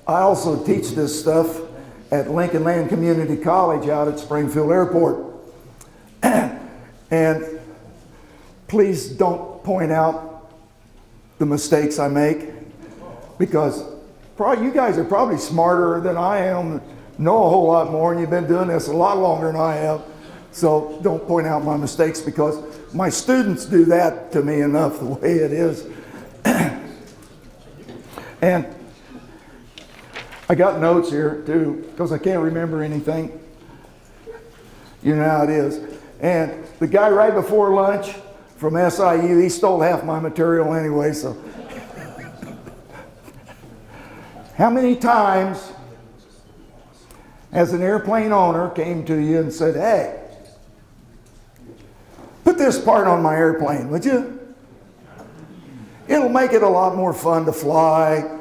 I also teach this stuff at Lincoln Land Community College out at Springfield Airport. And please don't point out the mistakes I make, because you guys are probably smarter than I am, know a whole lot more, and you've been doing this a lot longer than I have. So don't point out my mistakes, because my students do that to me enough the way it is. And I got notes here too, because I can't remember anything. You know how it is. And the guy right before lunch from SIU, he stole half my material anyway, so. How many times has an airplane owner came to you and said, hey, put this part on my airplane, would you? It'll make it a lot more fun to fly.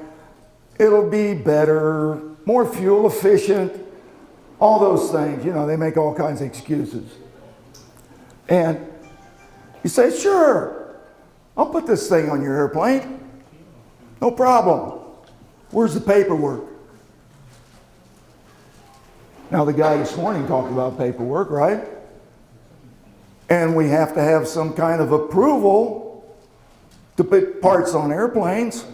It'll be better, more fuel efficient, all those things. You know, they make all kinds of excuses. And you say, sure, I'll put this thing on your airplane. No problem. Where's the paperwork? Now, the guy this morning talked about paperwork, right? And we have to have some kind of approval to put parts on airplanes,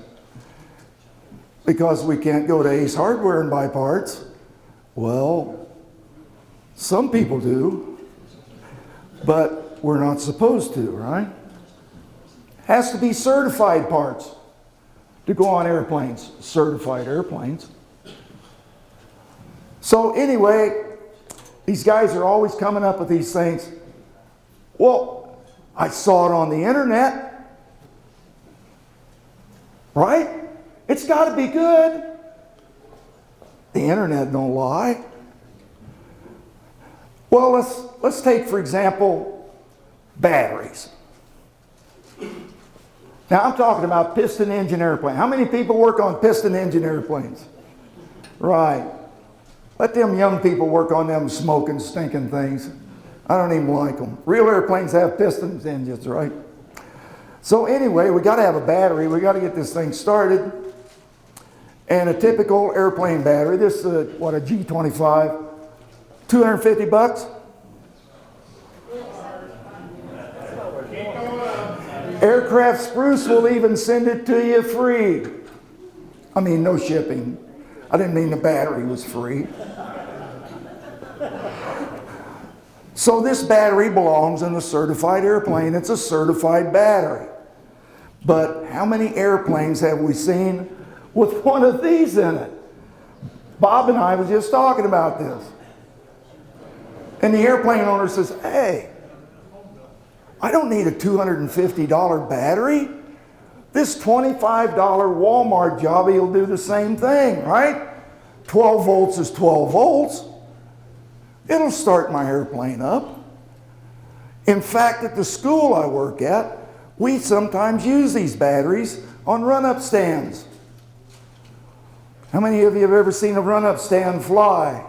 because we can't go to Ace Hardware and buy parts. Well, some people do, but we're not supposed to, right? Has to be certified parts to go on airplanes, certified airplanes. So anyway, these guys are always coming up with these things. Well, I saw it on the internet, right? It's got to be good. The internet don't lie. Well, let's take, for example, batteries. Now, I'm talking about piston engine airplane. How many people work on piston engine airplanes? Right. Let them young people work on them smoking, stinking things. I don't even like them. Real airplanes have piston engines, right? So anyway, we got to have a battery. We got to get this thing started. And a typical airplane battery, this is a G25, 250 bucks. Aircraft Spruce will even send it to you free. I mean, no shipping. I didn't mean the battery was free. So this battery belongs in a certified airplane. It's a certified battery. But how many airplanes have we seen with one of these in it? Bob and I was just talking about this. And the airplane owner says, hey, I don't need a $250 battery. This $25 Walmart jobby will do the same thing, right? 12 volts is 12 volts. It'll start my airplane up. In fact, at the school I work at, we sometimes use these batteries on run-up stands. How many of you have ever seen a run-up stand fly?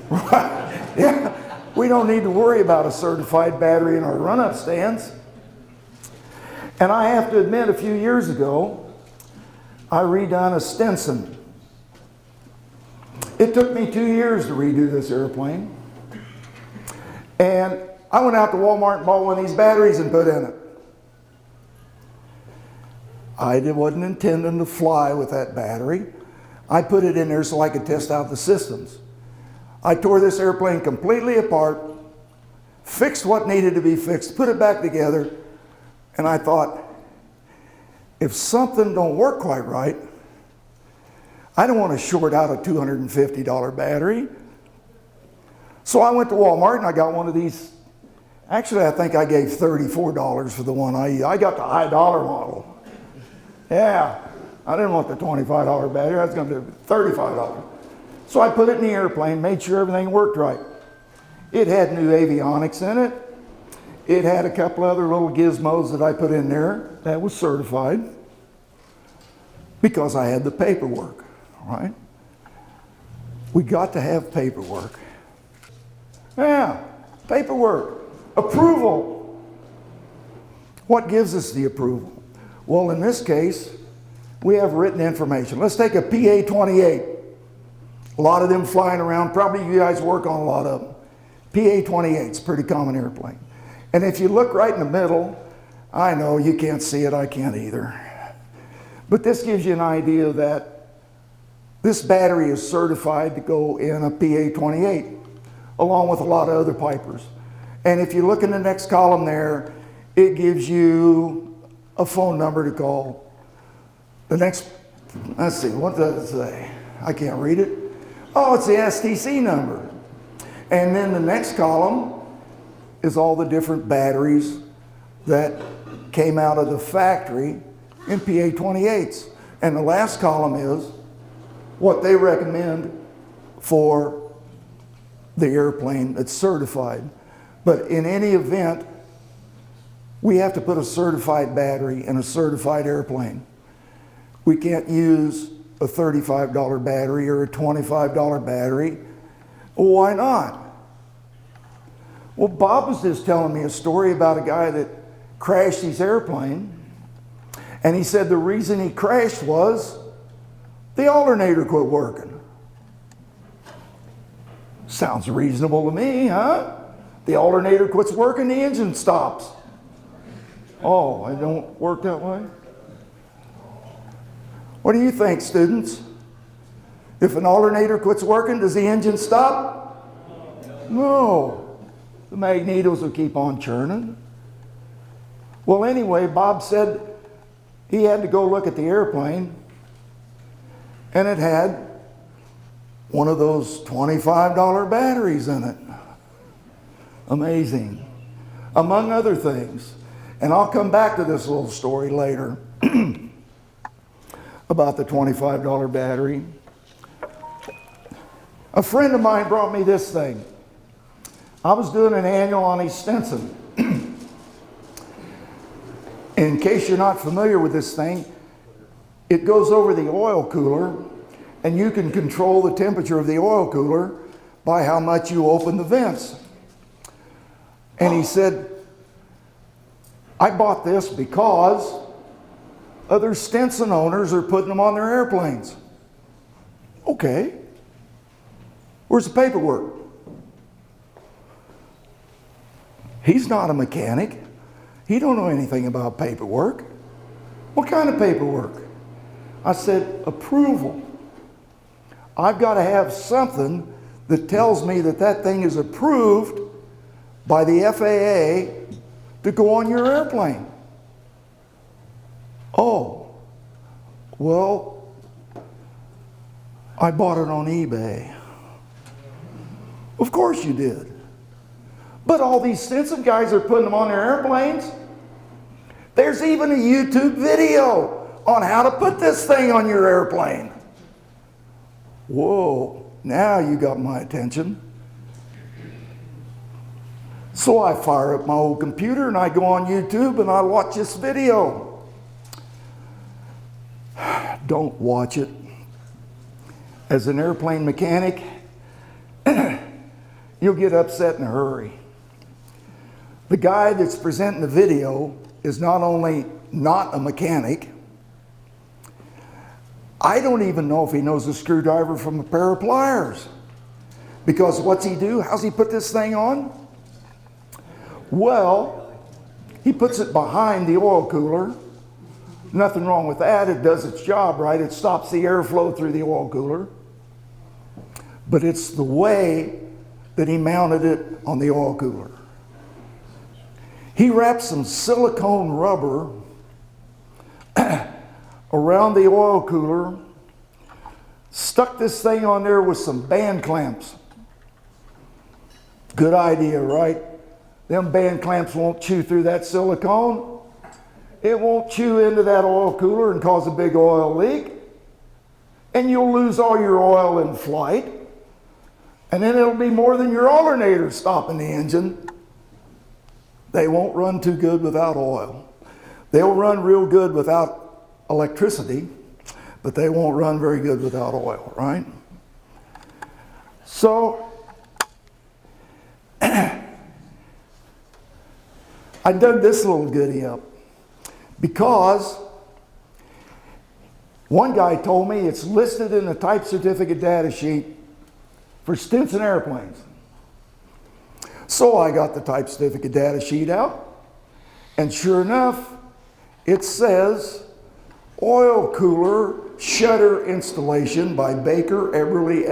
Right? Yeah. We don't need to worry about a certified battery in our run-up stands. And I have to admit, a few years ago, I redone a Stinson. It took me 2 years to redo this airplane. And I went out to Walmart and bought one of these batteries and put in it. I wasn't intending to fly with that battery. I put it in there so I could test out the systems. I tore this airplane completely apart, fixed what needed to be fixed, put it back together, and I thought, if something don't work quite right, I don't want to short out a $250 battery. So I went to Walmart and I got one of these. Actually, I think I gave $34 for the one I got the high dollar model. Yeah, I didn't want the $25 battery. I was going to do $35. So I put it in the airplane, made sure everything worked right. It had new avionics in it. It had a couple other little gizmos that I put in there that was certified because I had the paperwork, right? We got to have paperwork. Yeah, paperwork. Approval. What gives us the approval? Well, in this case, we have written information. Let's take a PA-28. A lot of them flying around. Probably you guys work on a lot of them. PA-28 is a pretty common airplane. And if you look right in the middle, I know you can't see it, I can't either. But this gives you an idea that this battery is certified to go in a PA-28, along with a lot of other Pipers. And if you look in the next column there, it gives you a phone number to call. The next, let's see, what does it say? I can't read it. Oh, it's the STC number. And then the next column is all the different batteries that came out of the factory in PA-28s. And the last column is what they recommend for the airplane that's certified. But in any event, we have to put a certified battery in a certified airplane. We can't use a $35 battery or a $25 battery. Why not? Well, Bob was just telling me a story about a guy that crashed his airplane, and he said the reason he crashed was the alternator quit working. Sounds reasonable to me, huh? The alternator quits working, the engine stops. Oh, it don't work that way? What do you think, students? If an alternator quits working, does the engine stop? No. The magnetos will keep on churning. Well, anyway, Bob said he had to go look at the airplane, and it had one of those $25 batteries in it. Amazing. Among other things. And I'll come back to this little story later about the $25 battery. A friend of mine brought me this thing. I was doing an annual on his Stinson. In case you're not familiar with this thing, it goes over the oil cooler, and you can control the temperature of the oil cooler by how much you open the vents. And he said, I bought this because other Stinson owners are putting them on their airplanes. Okay. Where's the paperwork? He's not a mechanic. He don't know anything about paperwork. What kind of paperwork? I said, approval. I've got to have something that tells me that that thing is approved by the FAA to go on your airplane. Oh, well, I bought it on eBay. Of course you did. But all these Stinson guys are putting them on their airplanes. There's even a YouTube video on how to put this thing on your airplane. Whoa, now you got my attention. So I fire up my old computer and I go on YouTube and I watch this video. Don't watch it. As an airplane mechanic, you'll get upset in a hurry. The guy that's presenting the video is not only not a mechanic, I don't even know if he knows a screwdriver from a pair of pliers. Because what's he do? How's he put this thing on? Well, he puts it behind the oil cooler. Nothing wrong with that. It does its job, right? It stops the airflow through the oil cooler. But it's the way that he mounted it on the oil cooler. He wrapped some silicone rubber around the oil cooler, stuck this thing on there with some band clamps. Good idea, right? Them band clamps won't chew through that silicone. It won't chew into that oil cooler and cause a big oil leak. And you'll lose all your oil in flight. And then it'll be more than your alternator stopping the engine. They won't run too good without oil. They'll run real good without electricity, but they won't run very good without oil, right? So, I dug this little goodie up because One guy told me it's listed in the type certificate data sheet for Stinson airplanes. So I got the type certificate data sheet out, and sure enough, it says oil cooler shutter installation by Baker Eberly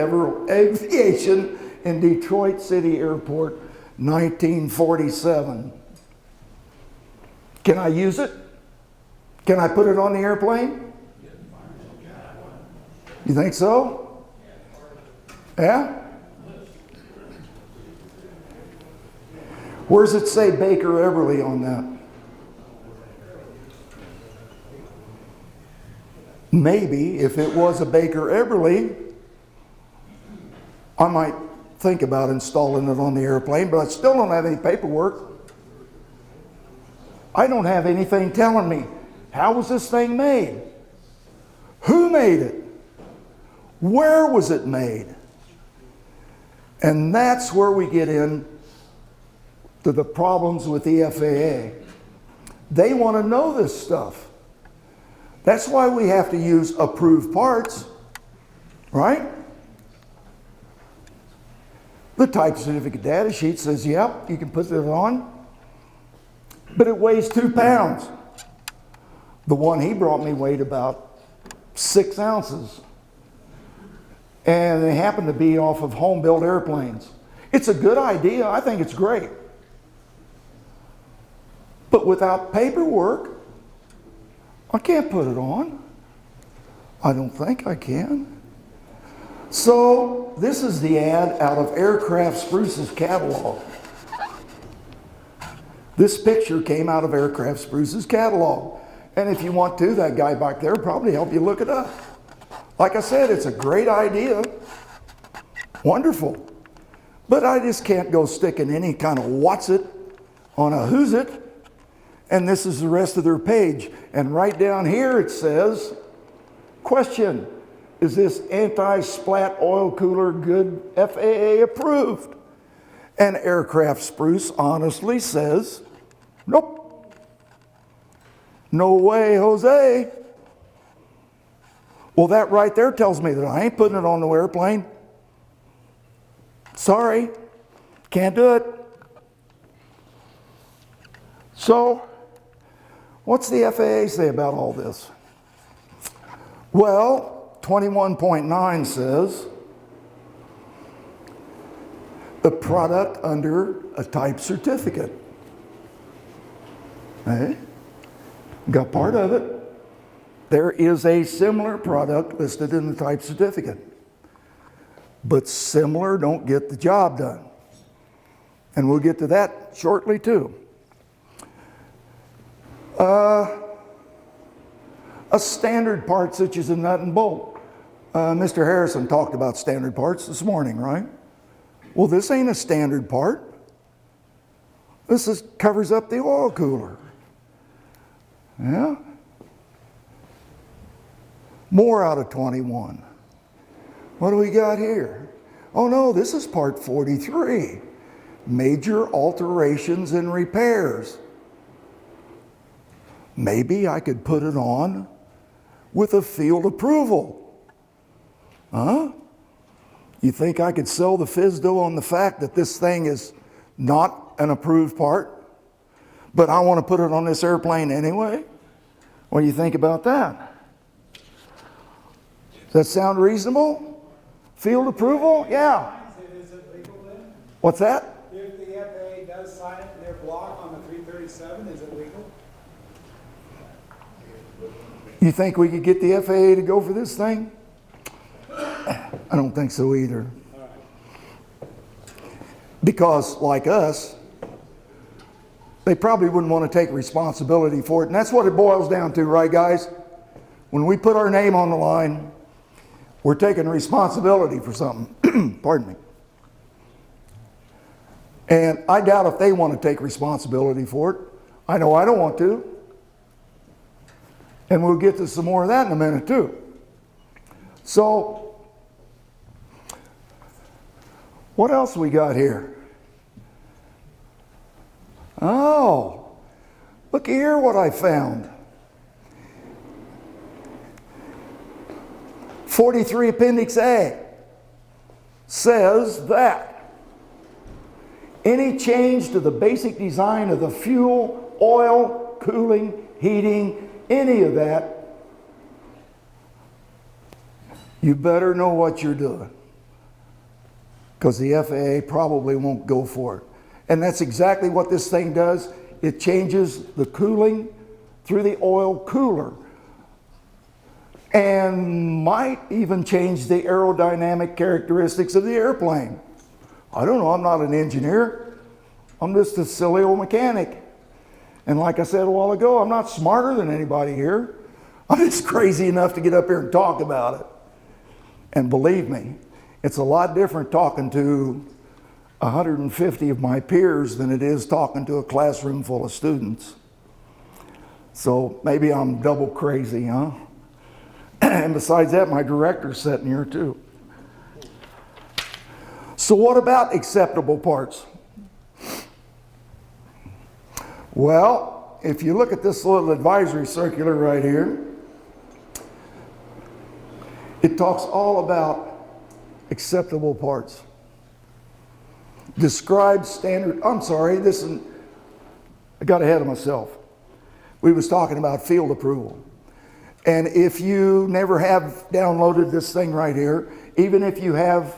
Aviation in Detroit City Airport, 1947. Can I use it? Can I put it on the airplane? You think so? Yeah? Where does it say Baker Eberly on that? Maybe if it was a Baker Eberly, I might think about installing it on the airplane, but I still don't have any paperwork. I don't have anything telling me, how was this thing made? Who made it? Where was it made? And that's where we get in to the problems with the FAA. They want to know this stuff. That's why we have to use approved parts, right? The type certificate data sheet says, yep, you can put it on, but it weighs 2 pounds. The one he brought me weighed about 6 ounces. And they happen to be off of home-built airplanes. It's a good idea. I think it's great. But without paperwork, I can't put it on. I don't think I can. So this is the ad out of Aircraft Spruce's catalog. This picture came out of Aircraft Spruce's catalog. And if you want to, that guy back there will probably help you look it up. Like I said, it's a great idea. Wonderful. But I just can't go sticking any kind of what's it on a who's it. And this is the rest of their page. And right down here it says, question, is this anti-splat oil cooler good FAA approved? And Aircraft Spruce honestly says, nope. No way, Jose. Well, that right there tells me that I ain't putting it on the airplane. Sorry, can't do it. So, what's the FAA say about all this? Well, 21.9 says the product under a type certificate. Hey, got part of it. There is a similar product listed in the type certificate. But similar don't get the job done. And we'll get to that shortly too. A standard part such as a nut and bolt. Mr. Harrison talked about standard parts this morning, right? Well, this ain't a standard part. This covers up the oil cooler. Yeah? More out of 21. What do we got here? Oh no, this is part 43. Major alterations and repairs. Maybe I could put it on with a field approval. Huh? You think I could sell the FSDO on the fact that this thing is not an approved part, but I want to put it on this airplane anyway? What do you think about that? Does that sound reasonable? Field approval? Yeah. Is it legal then? What's that? If the FAA does sign it in their block on the 337, is it legal? You think we could get the FAA to go for this thing? I don't think so either. Because, like us, they probably wouldn't want to take responsibility for it. And that's what it boils down to, right, guys? When we put our name on the line, we're taking responsibility for something. Pardon me. And I doubt if they want to take responsibility for it. I know I don't want to. And we'll get to some more of that in a minute too. So, what else we got here? Oh, look here what I found. 43 Appendix A says that any change to the basic design of the fuel, oil, cooling, heating, any of that, you better know what you're doing, because the FAA probably won't go for it. And that's exactly what this thing does. It changes the cooling through the oil cooler, and might even change the aerodynamic characteristics of the airplane. I don't know, I'm not an engineer. I'm just a silly old mechanic. And like I said a while ago, I'm not smarter than anybody here. I'm just crazy enough to get up here and talk about it. And believe me, it's a lot different talking to 150 of my peers than it is talking to a classroom full of students. So maybe I'm double crazy, huh? And besides that, my director's sitting here too. So what about acceptable parts? Well, if you look at this little advisory circular right here, it talks all about acceptable parts. Describes standard, I got ahead of myself. We was talking about field approval. And if you never have downloaded this thing right here, even if you have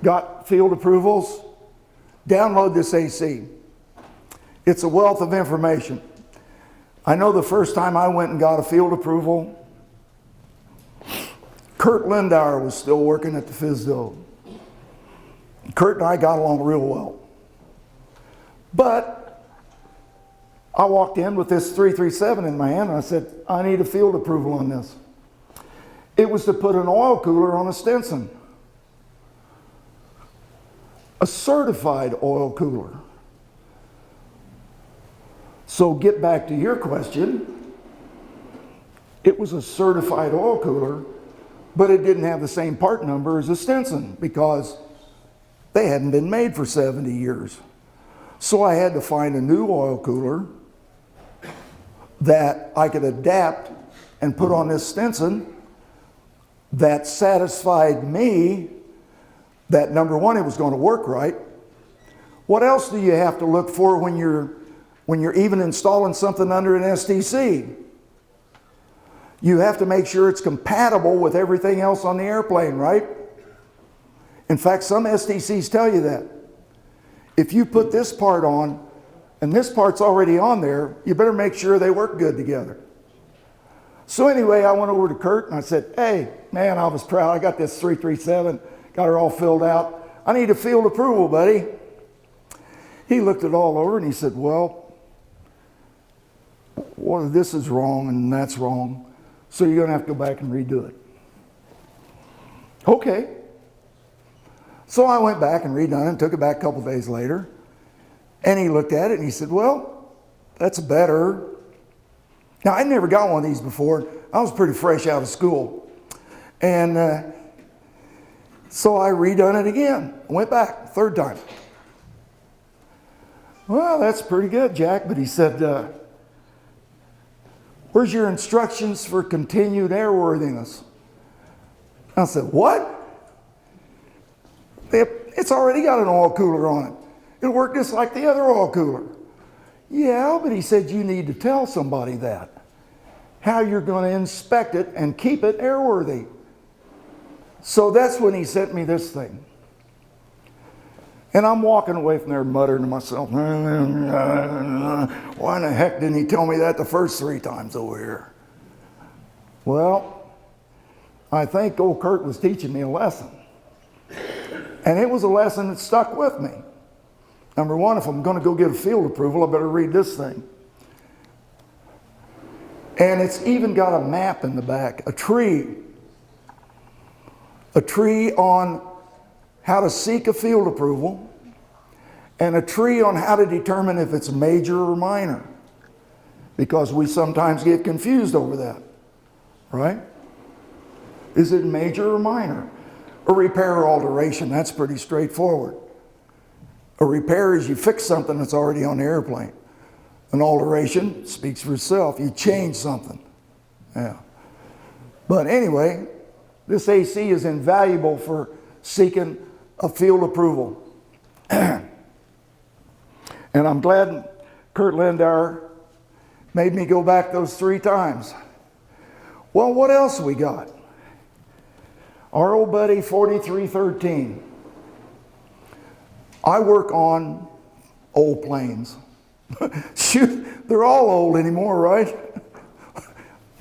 got field approvals, download this AC. It's a wealth of information. I know the first time I went and got a field approval, Kurt Lindauer was still working at the FSDO. Kurt and I got along real well. But I walked in with this 337 in my hand and I said, I need a field approval on this. It was to put an oil cooler on a Stinson. A certified oil cooler. So get back to your question. It was a certified oil cooler, but it didn't have the same part number as a Stinson because they hadn't been made for 70 years. So I had to find a new oil cooler that I could adapt and put on this Stinson that satisfied me that, number one, it was going to work right. What else do you have to look for when you're even installing something under an STC? You have to make sure it's compatible with everything else on the airplane, right? In fact, some STCs tell you that. If you put this part on and this part's already on there, you better make sure they work good together. So anyway, I went over to Kurt and I said, hey, man, I was proud. I got this 337, got her all filled out. I need a field approval, buddy. He looked it all over and he said, well, this is wrong and that's wrong. So you're going to have to go back and redo it. Okay. So I went back and redone it and took it back a couple days later. And he looked at it and he said, well, that's better. Now, I'd never got one of these before. I was pretty fresh out of school. And so I redone it again. I went back, third time. Well, that's pretty good, Jack. But he said, where's your instructions for continued airworthiness? I said, what? It's already got an oil cooler on it. It'll work just like the other oil cooler. Yeah, but he said you need to tell somebody that. How you're going to inspect it and keep it airworthy. So that's when he sent me this thing. And I'm walking away from there muttering to myself, why in the heck didn't he tell me that the first 3 times over here? Well, I think old Kurt was teaching me a lesson. And it was a lesson that stuck with me. Number one, if I'm going to go get a field approval, I better read this thing. And it's even got a map in the back, a tree. A tree on how to seek a field approval, and a tree on how to determine if it's major or minor. Because we sometimes get confused over that, right? Is it major or minor? A repair or alteration, that's pretty straightforward. A repair is you fix something that's already on the airplane. An alteration speaks for itself. You change something. Yeah. But anyway, This AC is invaluable for seeking a field approval. And I'm glad Kurt Lindauer made me go back those 3 times. Well, what else we got? Our old buddy 4313. I work on old planes. Shoot, they're all old anymore, right?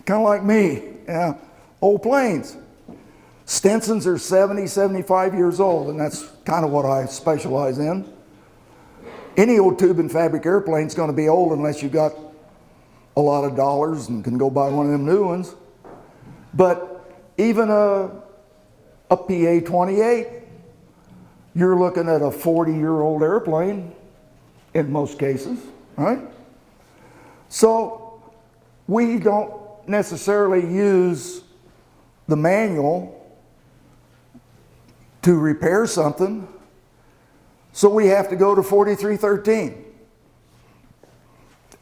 Kind of like me. Yeah, old planes. Stensons are 70, 75 years old, and that's kind of what I specialize in. Any old tube and fabric airplane is going to be old unless you got a lot of dollars and can go buy one of them new ones. But even a PA-28, you're looking at a 40-year-old airplane in most cases, right? So we don't necessarily use the manual to repair something, so we have to go to 4313.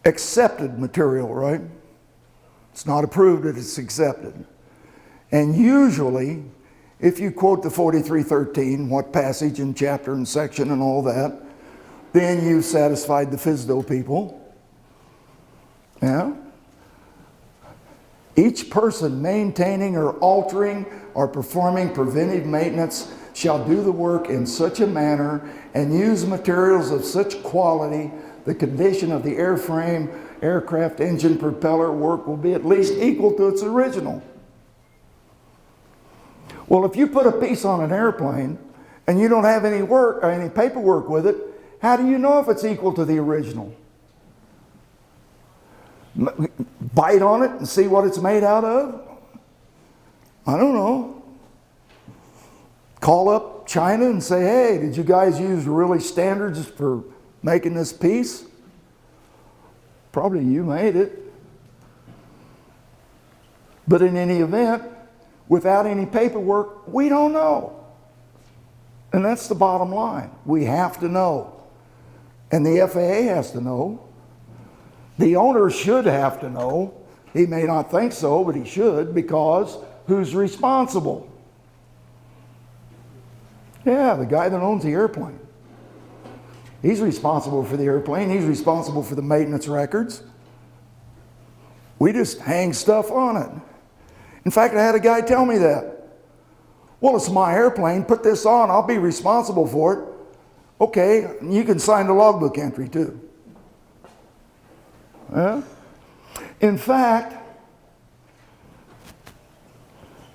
Accepted material, right? It's not approved, it's accepted. And usually, if you quote the 4313, what passage and chapter and section and all that, then you've satisfied the FSDO people. Yeah? Each person maintaining or altering or performing preventive maintenance shall do the work in such a manner and use materials of such quality the condition of the airframe, aircraft engine, propeller work will be at least equal to its original. Well, if you put a piece on an airplane and you don't have any work or any paperwork with it, how do you know if it's equal to the original? Bite on it and see what it's made out of? I don't know. Call up China and say, hey, did you guys use really standards for making this piece? Probably you made it. But in any event, without any paperwork, we don't know. And that's the bottom line. We have to know. And the FAA has to know. The owner should have to know. He may not think so, but he should, because who's responsible? Yeah, the guy that owns the airplane. He's responsible for the airplane. He's responsible for the maintenance records. We just hang stuff on it. In fact, I had a guy tell me that. Well, it's my airplane. Put this on. I'll be responsible for it. Okay, you can sign the logbook entry too. Yeah? In fact,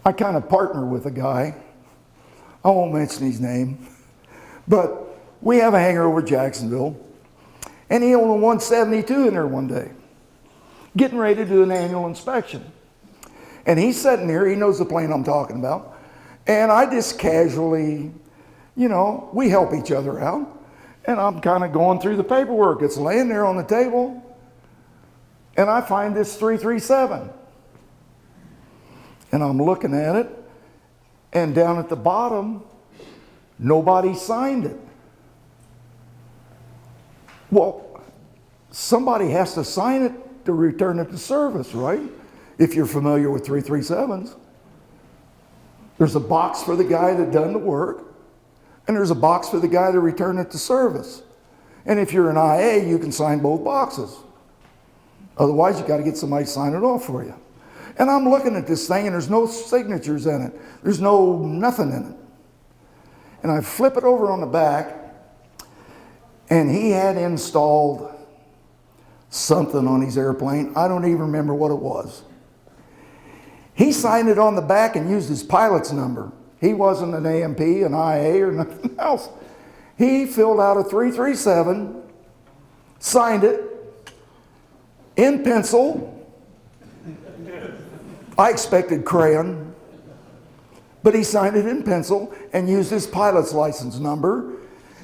I kind of partner with a guy. I won't mention his name. But we have a hangar over Jacksonville. And he owned a 172 in there one day, getting ready to do an annual inspection. And he's sitting there. He knows the plane I'm talking about. And I just casually, we help each other out. And I'm kind of going through the paperwork. It's laying there on the table. And I find this 337. And I'm looking at it. And down at the bottom, nobody signed it. Well, somebody has to sign it to return it to service, right? If you're familiar with 337s. There's a box for the guy that done the work, and there's a box for the guy to return it to service. And if you're an IA, you can sign both boxes. Otherwise, you got to get somebody to sign it off for you. And I'm looking at this thing, and there's no signatures in it. There's nothing in it. And I flip it over on the back, and he had installed something on his airplane. I don't even remember what it was. He signed it on the back and used his pilot's number. He wasn't an AMP, an IA, or nothing else. He filled out a 337, signed it in pencil. I expected crayon, but he signed it in pencil and used his pilot's license number.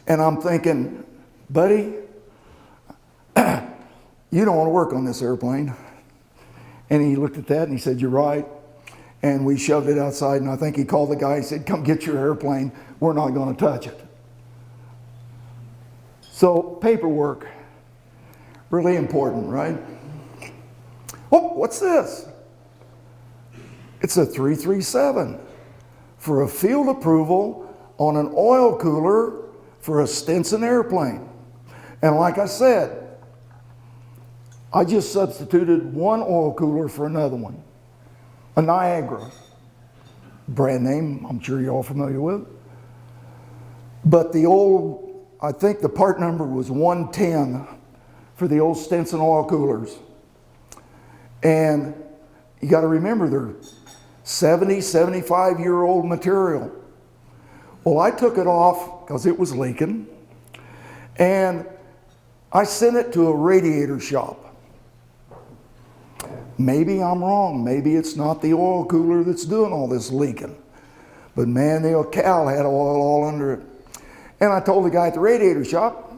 And I'm thinking, buddy, you don't want to work on this airplane. And he looked at that and he said, you're right. And we shoved it outside, and I think he called the guy and said, come get your airplane. We're not going to touch it. So paperwork, really important, right? Oh, what's this? It's a 337. for a field approval on an oil cooler for a Stinson airplane. And like I said, I just substituted one oil cooler for another one. A Niagara. Brand name, I'm sure you're all familiar with. But the old, I think the part number was 110 for the old Stinson oil coolers. And you got to remember, they're 70, 75-year-old material. Well, I took it off because it was leaking, and I sent it to a radiator shop. Maybe I'm wrong. Maybe it's not the oil cooler that's doing all this leaking. But man, the cowl had oil all under it. And I told the guy at the radiator shop,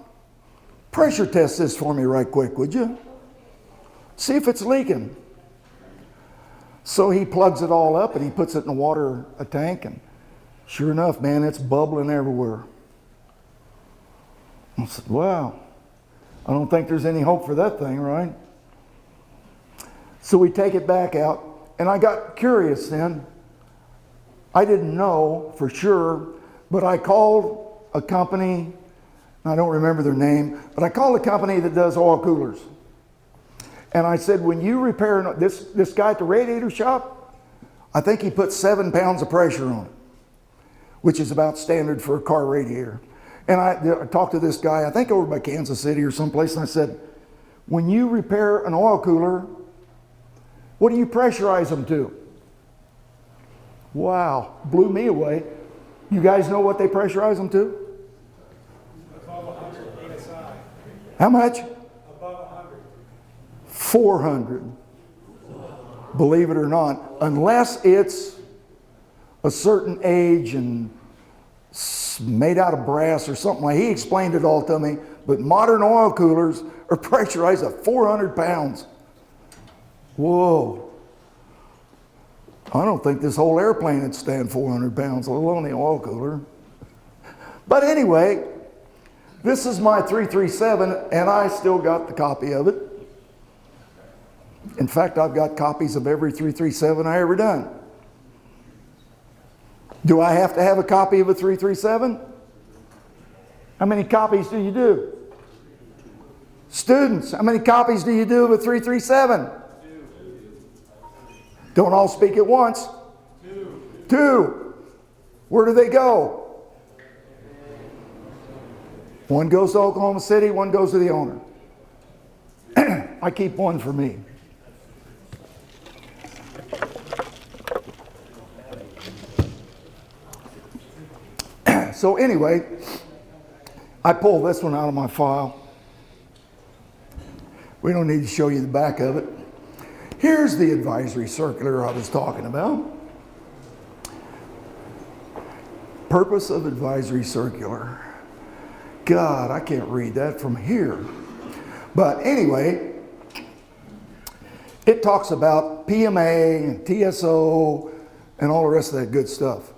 pressure test this for me right quick, would you? See if it's leaking. So he plugs it all up and he puts it in a tank, and sure enough, man, it's bubbling everywhere. I said, wow, I don't think there's any hope for that thing, right? So we take it back out, and I got curious then. I didn't know for sure, but I called a company, I don't remember their name, but I called a company that does oil coolers. And I said, when you repair this guy at the radiator shop, I think he put 7 pounds of pressure on it, which is about standard for a car radiator. And I talked to this guy, I think over by Kansas City or someplace, and I said, when you repair an oil cooler, what do you pressurize them to? Wow, blew me away. You guys know what they pressurize them to? Above 100 psi. How much? Above 100. 400. Believe it or not, unless it's a certain age and made out of brass or something like. He explained it all to me, but modern oil coolers are pressurized at 400 pounds. Whoa. I don't think this whole airplane would stand 400 pounds, let alone the oil cooler. But anyway, this is my 337, and I still got the copy of it. In fact, I've got copies of every 337 I ever done. Do I have to have a copy of a 337? How many copies do you do? Students, how many copies do you do of a 337? Don't all speak at once. Two. Where do they go? One goes to Oklahoma City, one goes to the owner. I keep one for me. So anyway, I pulled this one out of my file. We don't need to show you the back of it. Here's the advisory circular I was talking about. Purpose of advisory circular. God, I can't read that from here. But anyway, it talks about PMA and TSO and all the rest of that good stuff.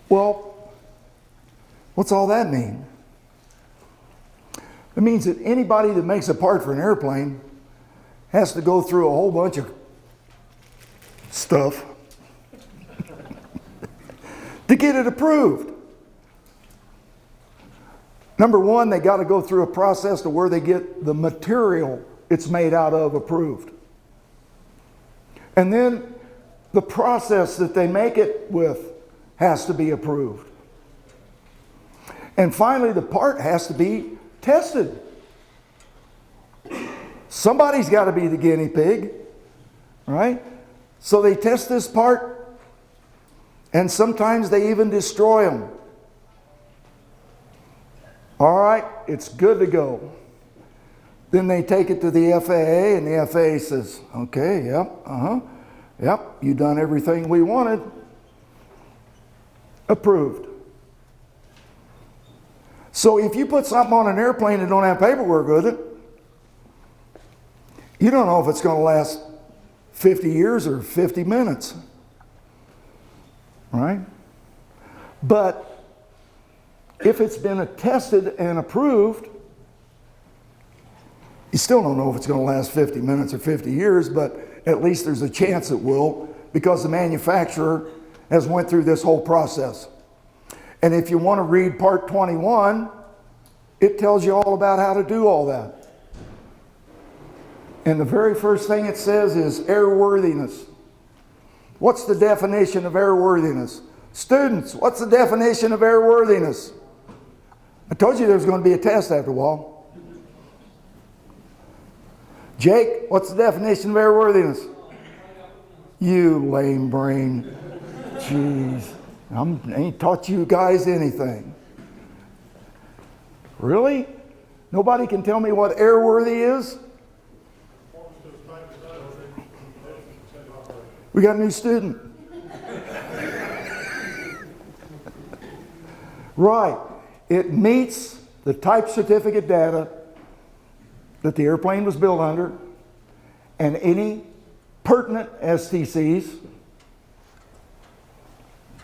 Well, what's all that mean? It means that anybody that makes a part for an airplane has to go through a whole bunch of stuff to get it approved. Number one, they got to go through a process to where they get the material it's made out of approved. And then the process that they make it with has to be approved. And finally, the part has to be tested. Somebody's got to be the guinea pig, right? So they test this part, and sometimes they even destroy them. All right, it's good to go. Then they take it to the FAA, and the FAA says, okay, yep, you done everything we wanted. Approved. So if you put something on an airplane and don't have paperwork with it, you don't know if it's going to last 50 years or 50 minutes. Right? But if it's been tested and approved, you still don't know if it's going to last 50 minutes or 50 years, but at least there's a chance it will, because the manufacturer has went through this whole process. And if you want to read part 21, it tells you all about how to do all that. And the very first thing it says is airworthiness. What's the definition of airworthiness? Students, what's the definition of airworthiness? I told you there was going to be a test after a while. Jake, what's the definition of airworthiness? You lame brain. Jeez. I ain't taught you guys anything. Really? Nobody can tell me what airworthy is? We got a new student. Right. It meets the type certificate data that the airplane was built under and any pertinent STCs.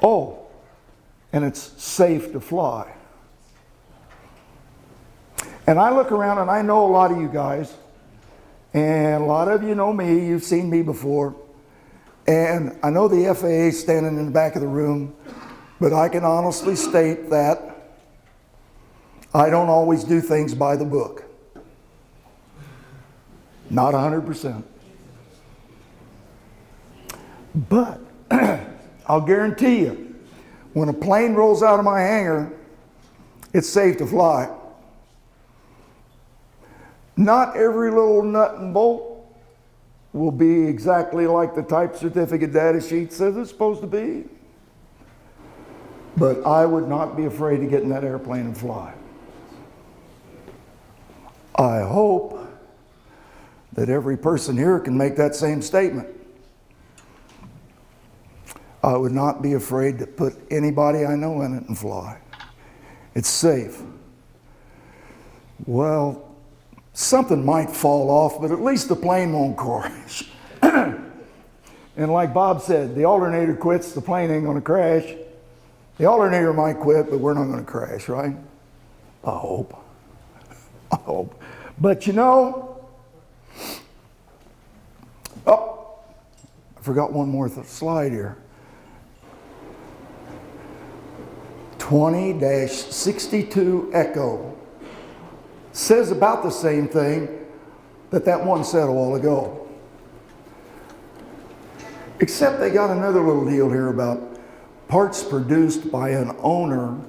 Oh, and it's safe to fly. And I look around and I know a lot of you guys, and a lot of you know me, you've seen me before, and I know the FAA is standing in the back of the room, but I can honestly state that I don't always do things by the book. Not 100%. But I'll guarantee you, when a plane rolls out of my hangar, it's safe to fly. Not every little nut and bolt will be exactly like the type certificate data sheet says it's supposed to be. But I would not be afraid to get in that airplane and fly. I hope that every person here can make that same statement. I would not be afraid to put anybody I know in it and fly. It's safe. Well, something might fall off, but at least the plane won't crash. And like Bob said, the alternator quits, the plane ain't going to crash. The alternator might quit, but we're not going to crash, right? I hope. I hope. But you know, oh, I forgot one more slide here. 20-62 Echo says about the same thing that one said a while ago. Except they got another little deal here about parts produced by an owner.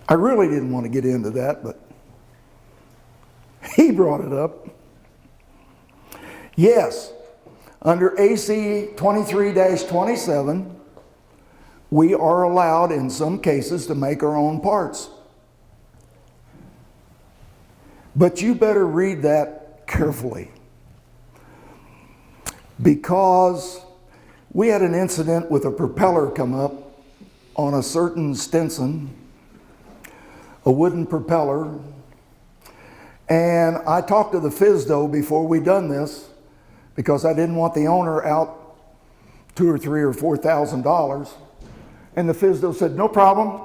I really didn't want to get into that, but he brought it up. Yes, under AC 23-27, we are allowed in some cases to make our own parts. But you better read that carefully, because we had an incident with a propeller come up on a certain Stinson, a wooden propeller, and I talked to the FSDO before we done this because I didn't want the owner out $2,000 or $3,000 or $4,000, and the FSDO said, no problem,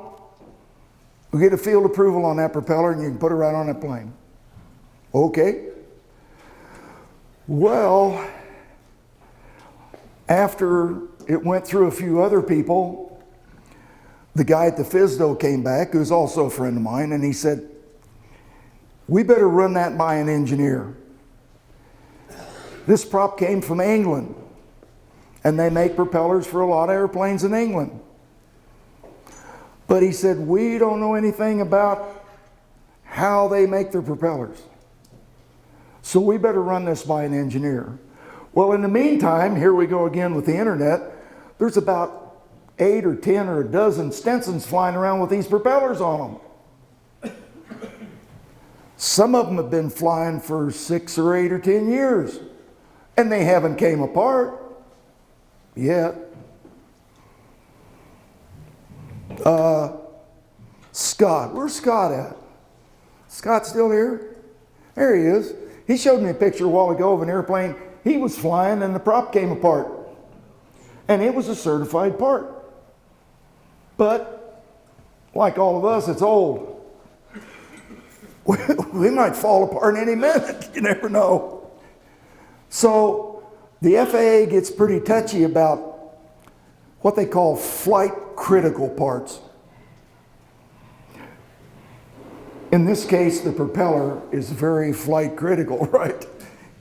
we'll get a field approval on that propeller and you can put it right on that plane. Okay. Well, after it went through a few other people, the guy at the FSDO came back, who's also a friend of mine, and he said, we better run that by an engineer. This prop came from England, and they make propellers for a lot of airplanes in England. But he said, we don't know anything about how they make their propellers. So we better run this by an engineer. Well, in the meantime, here we go again with the internet. There's about 8 or 10 or a dozen Stinsons flying around with these propellers on them. Some of them have been flying for 6 or 8 or 10 years, and they haven't came apart yet. Scott, where's Scott at? Scott still here? There he is. He showed me a picture a while ago of an airplane he was flying and the prop came apart. And it was a certified part. But, like all of us, it's old. We might fall apart any minute. You never know. So, the FAA gets pretty touchy about what they call flight critical parts. In this case, the propeller is very flight critical, right?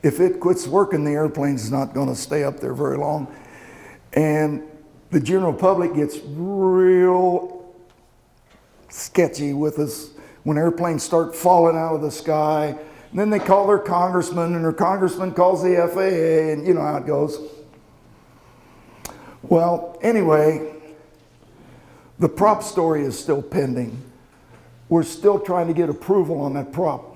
If it quits working, the airplane's not going to stay up there very long. And the general public gets real sketchy with us when airplanes start falling out of the sky. And then they call their congressman, and their congressman calls the FAA, and you know how it goes. Well, anyway, the prop story is still pending. We're still trying to get approval on that prop.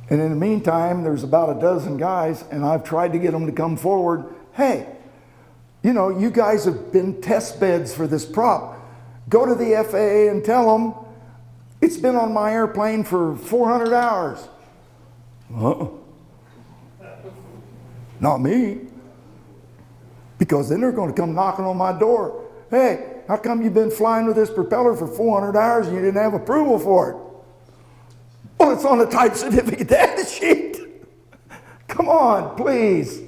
And in the meantime, there's about a dozen guys, and I've tried to get them to come forward. Hey, you know, you guys have been test beds for this prop. Go to the FAA and tell them it's been on my airplane for 400 hours. Not me. Because then they're going to come knocking on my door. Hey, how come you've been flying with this propeller for 400 hours and you didn't have approval for it? Well, it's on the type certificate data sheet. Come on, please.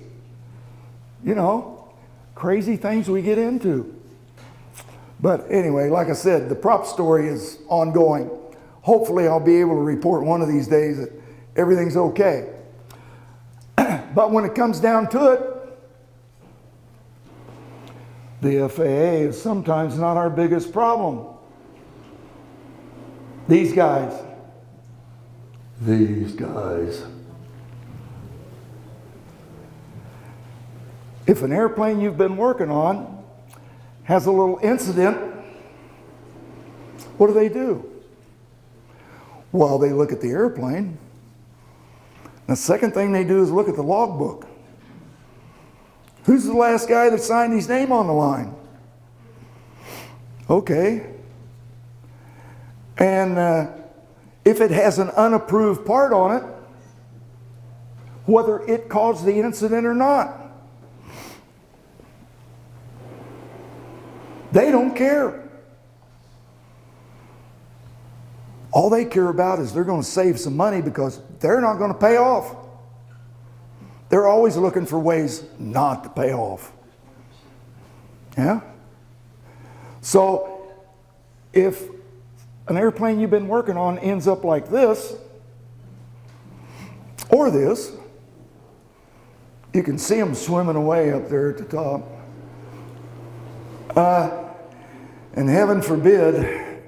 You know, crazy things we get into. But anyway, like I said, the prop story is ongoing. Hopefully I'll be able to report one of these days that everything's okay. But when it comes down to it, the FAA is sometimes not our biggest problem. These guys. If an airplane you've been working on has a little incident, what do? Well, they look at the airplane. The second thing they do is look at the logbook. Who's the last guy that signed his name on the line? Okay. And if it has an unapproved part on it, whether it caused the incident or not, they don't care. All they care about is they're going to save some money because they're not going to pay off. They're always looking for ways not to pay off. Yeah? So, if an airplane you've been working on ends up like this, or this, you can see them swimming away up there at the top. And heaven forbid,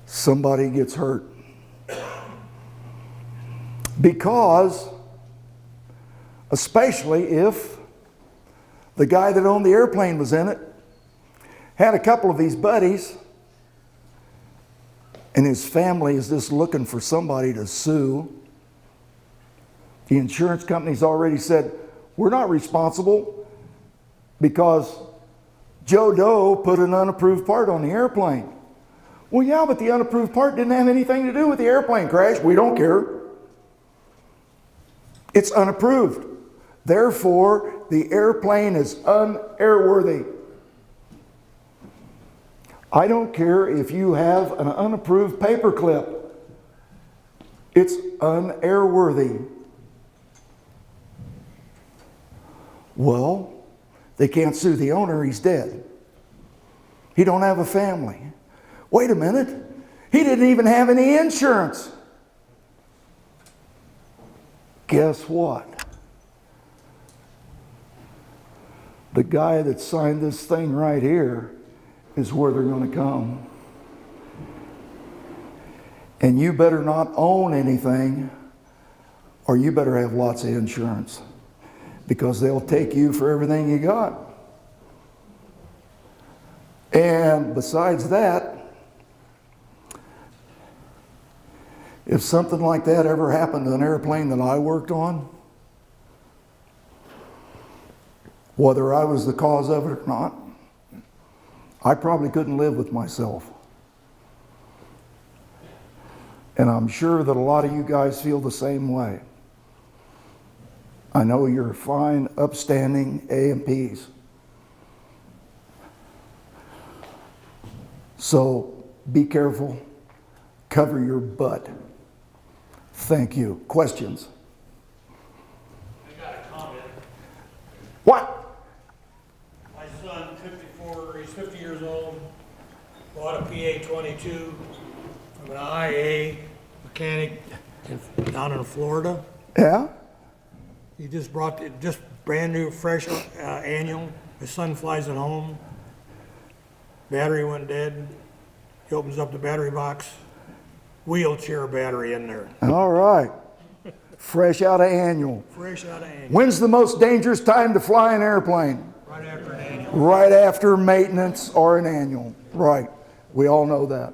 somebody gets hurt. Because, especially if the guy that owned the airplane was in it, had a couple of these buddies, and his family is just looking for somebody to sue. The insurance company's already said, we're not responsible because Joe Doe put an unapproved part on the airplane. Well, yeah, but the unapproved part didn't have anything to do with the airplane crash. We don't care. It's unapproved. Therefore, the airplane is unairworthy. I don't care if you have an unapproved paperclip. It's unairworthy. Well, they can't sue the owner. He's dead. He don't have a family. Wait a minute. He didn't even have any insurance. Guess what? The guy that signed this thing right here is where they're going to come. And you better not own anything, or you better have lots of insurance, because they'll take you for everything you got. And besides that, if something like that ever happened to an airplane that I worked on, whether I was the cause of it or not, I probably couldn't live with myself. And I'm sure that a lot of you guys feel the same way. I know you're fine, upstanding A&Ps. So be careful. Cover your butt. Thank you. Questions? I got a comment. What? bought a PA-22 from an IA mechanic down in Florida. Yeah? He just brought it, just brand new, fresh annual. His son flies it home. Battery went dead. He opens up the battery box. Wheelchair battery in there. All right. Fresh out of annual. Fresh out of annual. When's the most dangerous time to fly an airplane? Right after an annual. Right after maintenance or an annual. Right. We all know that.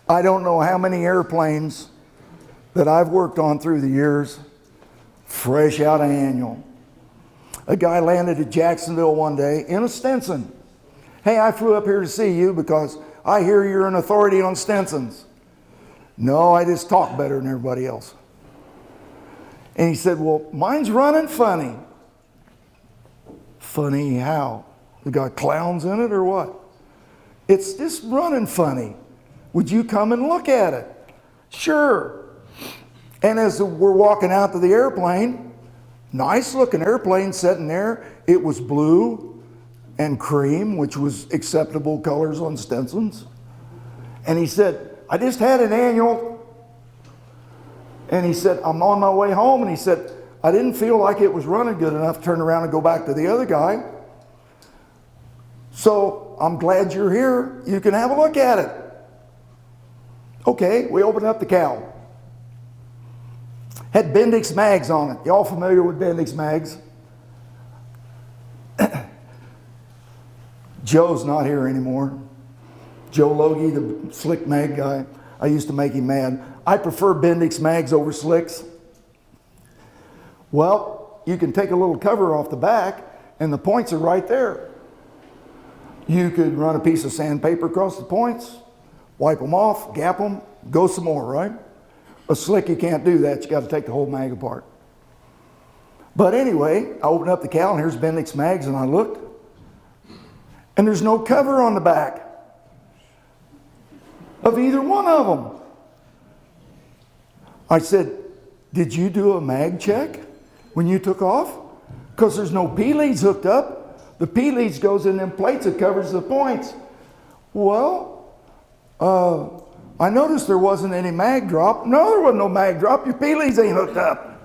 I don't know how many airplanes that I've worked on through the years, fresh out of annual. A guy landed at Jacksonville one day in a Stinson. Hey, I flew up here to see you because I hear you're an authority on Stinsons. No, I just talk better than everybody else. And he said, well, mine's running funny. Funny how? We got clowns in it or what? It's just running funny. Would you come and look at it? Sure. And as we're walking out to the airplane, nice looking airplane sitting there. It was blue and cream, which was acceptable colors on Stinsons. And he said, I just had an annual. And he said, I'm on my way home. And he said, I didn't feel like it was running good enough to turn around and go back to the other guy. So I'm glad you're here. You can have a look at it. Okay, we opened up the cowl. Had Bendix mags on it. Y'all familiar with Bendix mags? Joe's not here anymore. Joe Logie, the slick mag guy. I used to make him mad. I prefer Bendix mags over slicks. Well, you can take a little cover off the back and the points are right there. You could run a piece of sandpaper across the points, wipe them off, gap them, go some more, right? A slick, you can't do that. You got to take the whole mag apart. But anyway, I opened up the cowl and here's Bendix mags and I looked and there's no cover on the back of either one of them. I said, did you do a mag check when you took off? Because there's no P-leads hooked up. The P-leads goes in them plates that covers the points. Well, I noticed there wasn't any mag drop. No, there wasn't no mag drop. Your P-leads ain't hooked up.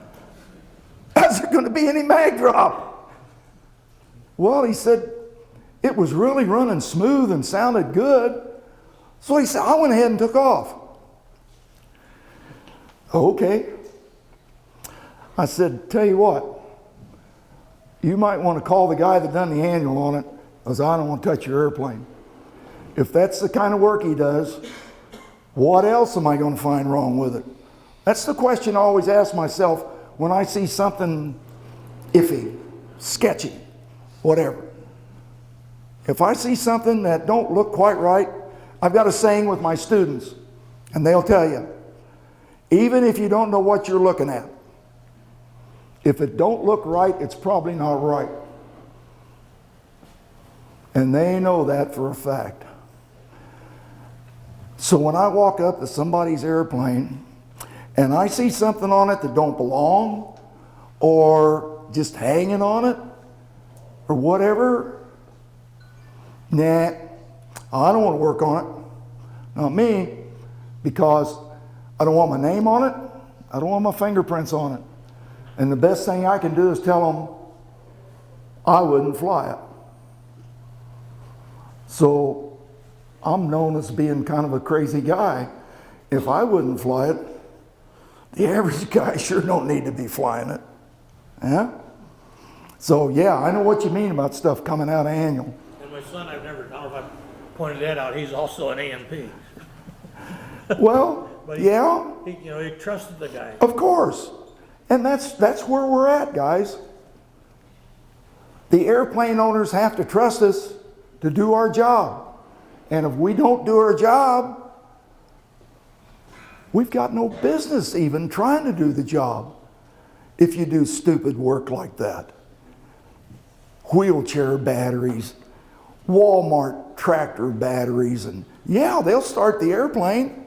How's there going to be any mag drop? Well, he said, it was really running smooth and sounded good. So he said, I went ahead and took off. Okay. I said, tell you what, you might want to call the guy that done the annual on it, because I don't want to touch your airplane. If that's the kind of work he does, what else am I going to find wrong with it? That's the question I always ask myself when I see something iffy, sketchy, whatever. If I see something that don't look quite right, I've got a saying with my students, and they'll tell you, even if you don't know what you're looking at, if it don't look right, it's probably not right. And they know that for a fact. So when I walk up to somebody's airplane and I see something on it that don't belong or just hanging on it or whatever, nah, I don't want to work on it. Not me, because I don't want my name on it. I don't want my fingerprints on it. And the best thing I can do is tell them I wouldn't fly it. So I'm known as being kind of a crazy guy. If I wouldn't fly it, the average guy sure don't need to be flying it. Yeah? So yeah, I know what you mean about stuff coming out of annual. And my son, I don't know if I pointed that out, he's also an AMP. Well, But yeah. He trusted the guy. Of course. And that's where we're at, guys. The airplane owners have to trust us to do our job. And if we don't do our job, we've got no business even trying to do the job if you do stupid work like that. Wheelchair batteries, Walmart tractor batteries, and yeah, they'll start the airplane.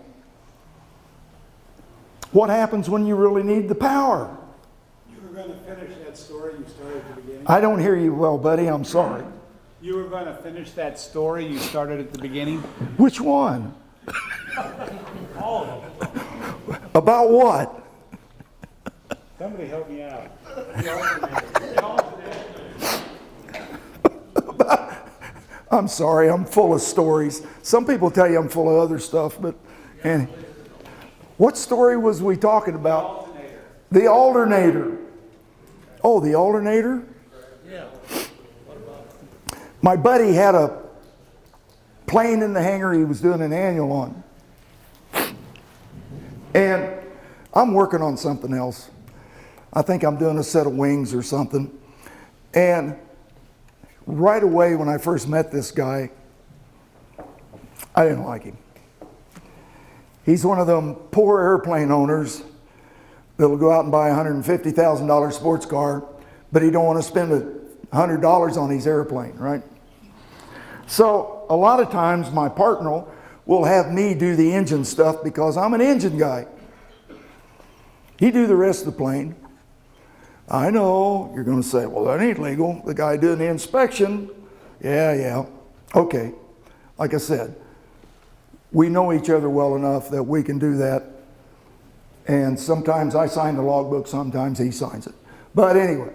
What happens when you really need the power? You were going to finish that story you started at the beginning. I don't hear you well, buddy. I'm sorry. You were going to finish that story you started at the beginning? Which one? All of them. About what? Somebody help me out. I'm sorry, I'm full of stories. Some people tell you I'm full of other stuff, but and what story was we talking about? The alternator. Oh, the alternator? Yeah. My buddy had a plane in the hangar he was doing an annual on. And I'm working on something else. I think I'm doing a set of wings or something. And right away when I first met this guy, I didn't like him. He's one of them poor airplane owners that'll go out and buy a $150,000 sports car, but he don't want to spend $100 on his airplane, right? So a lot of times my partner will have me do the engine stuff because I'm an engine guy. He do the rest of the plane. I know you're going to say, well, that ain't legal. The guy doing the inspection. Yeah. Okay. Like I said, we know each other well enough that we can do that. And sometimes I sign the logbook, sometimes he signs it. But anyway,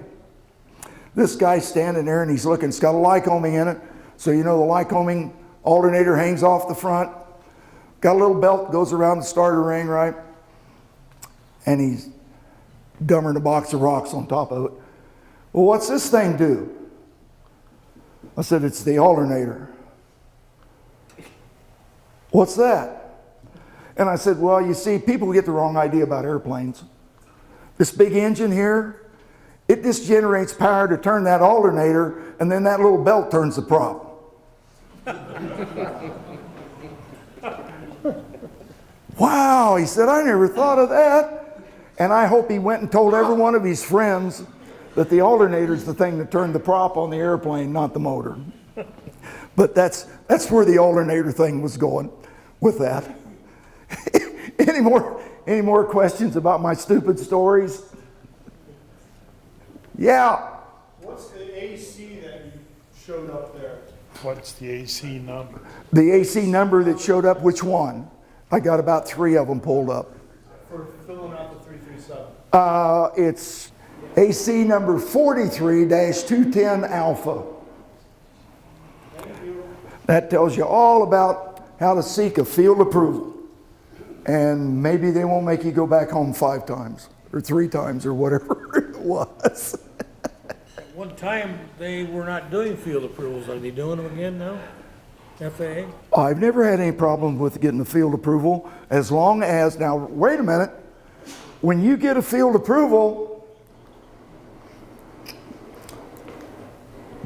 this guy's standing there and he's looking. It's got a Lycoming in it. So you know the Lycoming alternator hangs off the front. Got a little belt, goes around the starter ring, right? And he's dumber than a box of rocks on top of it. Well, what's this thing do? I said, it's the alternator. What's that? And I said, well, you see, people get the wrong idea about airplanes. This big engine here, it just generates power to turn that alternator, and then that little belt turns the prop. Wow, he said, I never thought of that. And I hope he went and told every one of his friends that the alternator is the thing that turned the prop on the airplane, not the motor. But that's where the alternator thing was going with that. Any more questions about my stupid stories? Yeah. What's the AC that you showed up there? What's the AC number? The AC number that showed up, which one? I got about 3 of them pulled up. For filling out the 337. It's AC number 43-210 alpha. That tells you all about how to seek a field approval. And maybe they won't make you go back home 5 times or 3 times or whatever it was. At one time, they were not doing field approvals. Are they doing them again now? FAA? I've never had any problem with getting a field approval as long as, now wait a minute, when you get a field approval,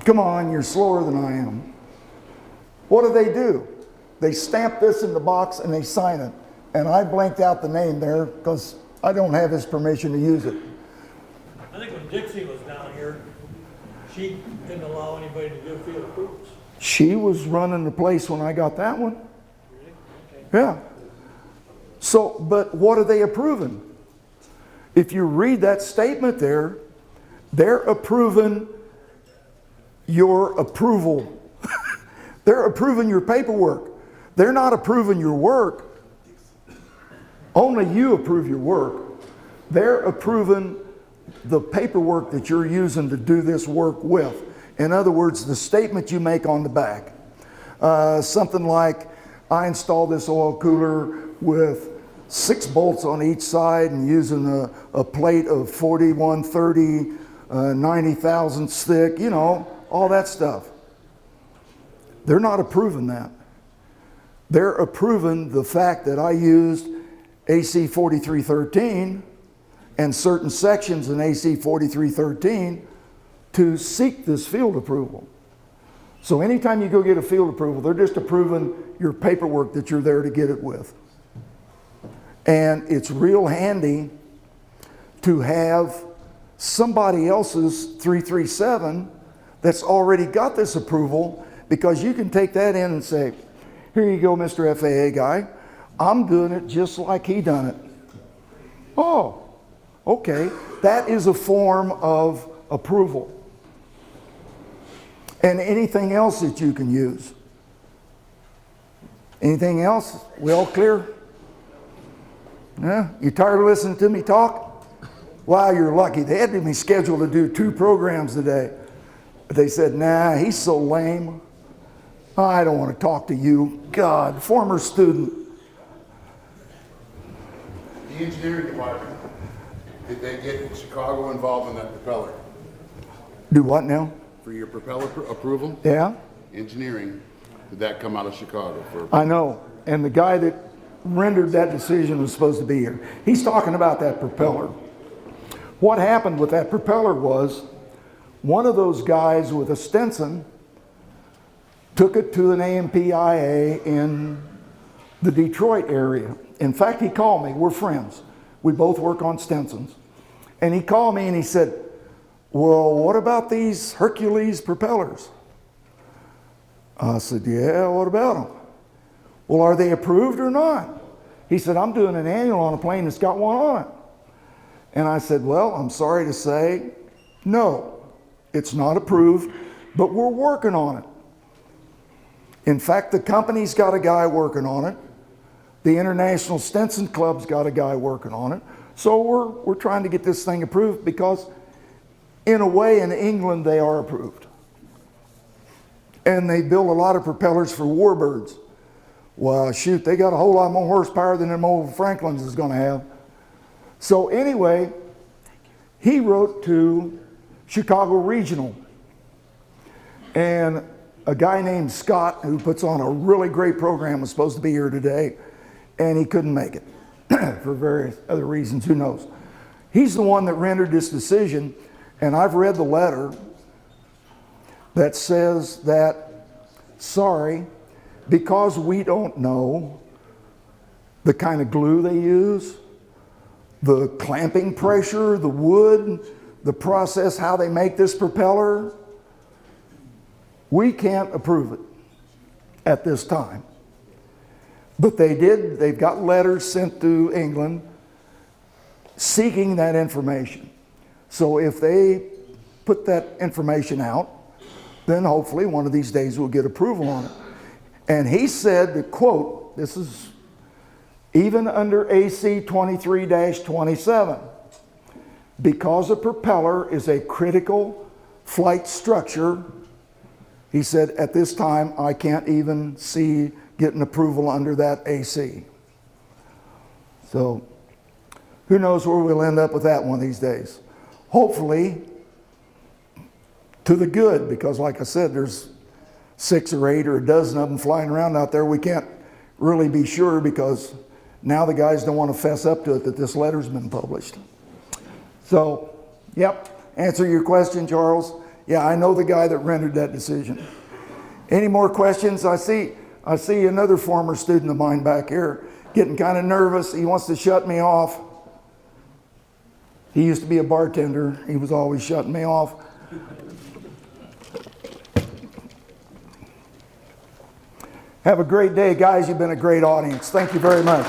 come on, you're slower than I am. What do? They stamp this in the box and they sign it. And I blanked out the name there because I don't have his permission to use it. I think when Dixie was down here, she didn't allow anybody to do field approvals. She was running the place when I got that one. Really? Okay. Yeah. So, but what are they approving? If you read that statement there, they're approving your approval. They're approving your paperwork. They're not approving your work. Only you approve your work. They're approving the paperwork that you're using to do this work with. In other words, the statement you make on the back. Something like, I installed this oil cooler with 6 bolts on each side and using a plate of 4130, 90 thousandths thick, you know, all that stuff. They're not approving that. They're approving the fact that I used AC 4313 and certain sections in AC 4313 to seek this field approval. So anytime you go get a field approval, they're just approving your paperwork that you're there to get it with. And it's real handy to have somebody else's 337 that's already got this approval, because you can take that in and say, here you go, Mr. FAA guy. I'm doing it just like he done it. Oh, okay. That is a form of approval. and anything else that you can use. Anything else? We all clear? Yeah? You tired of listening to me talk? Wow, you're lucky. They had me scheduled to do 2 programs today. But they said, nah, he's so lame. I don't want to talk to you. God, former student. The engineering department, did they get Chicago involved in that propeller? Do what now? For your propeller approval? Yeah, Engineering, did that come out of Chicago? I know. And the guy that rendered that decision was supposed to be here. He's talking about that propeller. What happened with that propeller was one of those guys with a Stinson took it to an AMPIA in the Detroit area. In fact, he called me. We're friends. We both work on Stinsons. And he called me and he said, well, what about these Hercules propellers? I said, yeah, what about them? Well, are they approved or not? He said, I'm doing an annual on a plane that's got one on it. And I said, well, I'm sorry to say, no, it's not approved, but we're working on it. In fact, the company's got a guy working on it. The International Stinson Club's got a guy working on it. So we're trying to get this thing approved because in a way in England they are approved. And they build a lot of propellers for warbirds. Well, shoot, they got a whole lot more horsepower than them old Franklins is going to have. So anyway, he wrote to Chicago Regional. And a guy named Scott, who puts on a really great program, was supposed to be here today, and he couldn't make it for various other reasons, who knows. He's the one that rendered this decision, and I've read the letter that says that, sorry, because we don't know the kind of glue they use, the clamping pressure, the wood, the process, how they make this propeller, we can't approve it at this time. But they've got letters sent to England seeking that information. So if they put that information out, then hopefully one of these days we'll get approval on it. And he said, to quote, this is even under AC 23-27, because a propeller is a critical flight structure, he said, at this time, I can't even see getting approval under that AC. So who knows where we'll end up with that one of these days. Hopefully to the good, because like I said, there's 6 or 8 or a dozen of them flying around out there. We can't really be sure because now the guys don't want to fess up to it that this letter's been published. So, yep, answer your question, Charles. Yeah, I know the guy that rendered that decision. Any more questions? I see another former student of mine back here getting kind of nervous. He wants to shut me off. He used to be a bartender. He was always shutting me off. Have a great day, guys. You've been a great audience. Thank you very much.